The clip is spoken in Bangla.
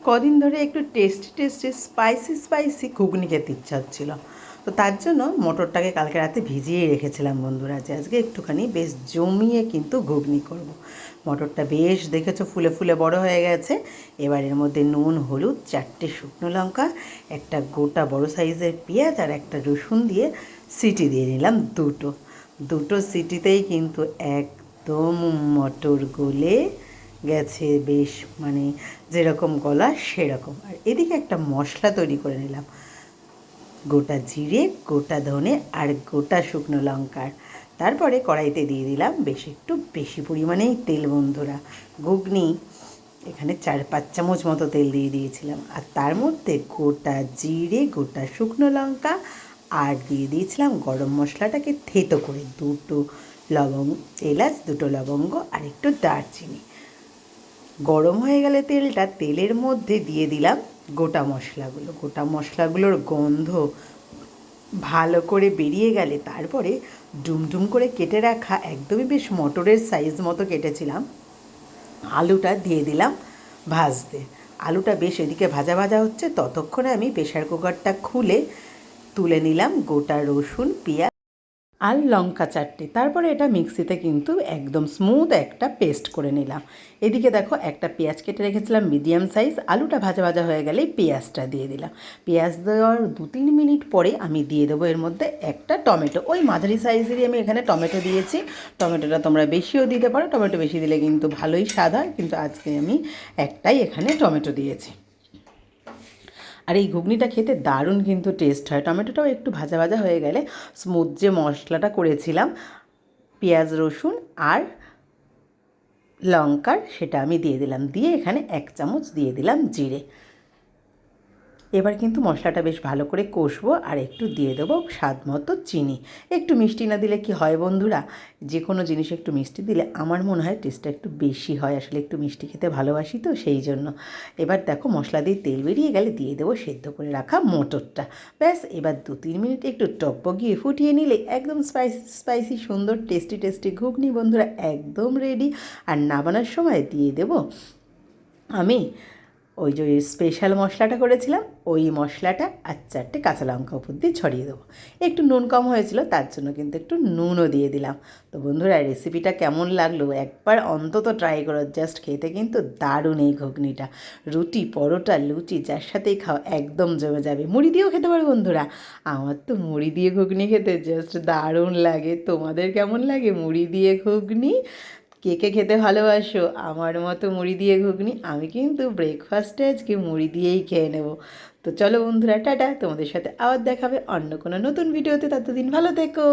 কদিন ধরে একটু টেস্টি টেস্টি স্পাইসি ঘুগনি খেতে ইচ্ছা হচ্ছিলো। তো তার জন্য মটরটাকে কালকে রাতে ভিজিয়ে রেখেছিলাম বন্ধুরা, যে আজকে একটুখানি বেশ জমিয়ে কিন্তু ঘুগনি করব। মটরটা বেশ দেখেছো ফুলে ফুলে বড় হয়ে গেছে। এবার এর মধ্যে নুন, হলুদ, 4টে শুকনো লঙ্কা, একটা গোটা বড় সাইজের পেঁয়াজ আর একটা রসুন দিয়ে সিটি দিয়ে নিলাম দুটো সিটিতেই কিন্তু একদম মটর গলে গেছে, বেশ মানে যেরকম গলা সেরকম। আর এদিকে একটা মশলা তৈরি করে নিলাম, গোটা জিরে, গোটা ধনে আর গোটা শুকনো লঙ্কার। তারপরে কড়াইতে দিয়ে দিলাম একটু বেশি পরিমাণেই তেল বন্ধুরা। ঘুগনি এখানে 4-5 চামচ মতো তেল দিয়ে দিয়েছিলাম, আর তার মধ্যে গোটা জিরে, গোটা শুকনো লঙ্কা আর দিয়ে দিয়েছিলাম গরম মশলাটাকে থেতো করে, 2 লবঙ্গ, এলাচ, 2 লবঙ্গ আর একটু দারচিনি। গরম হয়ে গেলে তেলের মধ্যে দিয়ে দিলাম গোটা মশলাগুলোর গন্ধ ভালো করে বেরিয়ে গেলে তারপরে ডুমডুম করে কেটে রাখা, একদমই বেশ মটরের সাইজ মতো কেটেছিলাম, আলুটা দিয়ে দিলাম ভাজতে। আলুটা বেশ এদিকে ভাজা ভাজা হচ্ছে, ততক্ষণে আমি প্রেশার কুকারটা খুলে তুলে নিলাম গোটা রসুন, পেঁয়াজ আর লঙ্কা 4টে। তারপরে এটা মিক্সিতে কিন্তু একদম স্মুথ একটা পেস্ট করে নিলাম। এদিকে দেখো একটা পেঁয়াজ কেটে রেখেছিলাম মিডিয়াম সাইজ। আলুটা ভাজা ভাজা হয়ে গেলেই পেঁয়াজটা দিয়ে দিলাম। পেঁয়াজ দেওয়ার 2-3 মিনিট পরে আমি দিয়ে দেবো এর মধ্যে একটা টমেটো। ওই মাঝারি সাইজেরই আমি এখানে টমেটো দিয়েছি। টমেটোটা তোমরা বেশিও দিতে পারো, টমেটো বেশি দিলে কিন্তু ভালোই স্বাদ হয়, কিন্তু আজকে আমি একটাই এখানে টমেটো দিয়েছি। আর এই ঘুগনিটা খেতে দারুণ কিন্তু টেস্ট হয়। টমেটোটাও একটু ভাজা ভাজা হয়ে গেলে স্মুথ যে মশলাটা করেছিলাম পেঁয়াজ, রসুন আর লঙ্কার, সেটা আমি দিয়ে দিলাম। দিয়ে এখানে 1 চামচ দিয়ে দিলাম জিরে। এবার কিন্তু মশলাটা বেশ ভালো করে কষবো, আর একটু দিয়ে দেবো স্বাদ মতো চিনি। একটু মিষ্টি না দিলে কি হয় বন্ধুরা, যে কোনো জিনিসে একটু মিষ্টি দিলে আমার মনে হয় টেস্টটা একটু বেশি হয়। আসলে একটু মিষ্টি খেতে ভালোবাসি তো সেই জন্য। এবার দেখো মশলা দিয়ে তেল বেরিয়ে গেলে দিয়ে দেবো সেদ্ধ করে রাখা মটরটা। ব্যাস এবার 2-3 মিনিট একটু টকবগিয়ে ফুটিয়ে নিলে একদম স্পাইসি সুন্দর টেস্টি ঘুগনি বন্ধুরা একদম রেডি। আর নামানোর সময় দিয়ে দেবো আমি ওই যে স্পেশাল মশলাটা করেছিলাম, ওই মশলাটা আর 4টে কাঁচা লঙ্কা উপর দিয়ে ছড়িয়ে দেবো। একটু নুন কম হয়েছিল, তার জন্য কিন্তু একটু নুনও দিয়ে দিলাম। তো বন্ধুরা রেসিপিটা কেমন লাগলো একবার অন্তত ট্রাই করো, জাস্ট খেতে কিন্তু দারুণ এই ঘুগনিটা। রুটি, পরোটা, লুচি যার সাথেই খাও একদম জমে যাবে। মুড়ি দিয়েও খেতে পারো বন্ধুরা। আমার তো মুড়ি দিয়ে ঘুগনি খেতে জাস্ট দারুণ লাগে। তোমাদের কেমন লাগে মুড়ি দিয়ে ঘুগনি? কে কে খেতে ভালোবাসো আমার মতো মুড়ি দিয়ে ঘুগনি? আমি কিন্তু ব্রেকফাস্টে আজকে মুড়ি দিয়েই খেয়ে নেব। তো চলো বন্ধুরা, টাটা। তোমাদের সাথে আবার দেখাবে অন্য কোনো নতুন ভিডিওতে। ততদিন ভালো থেকো।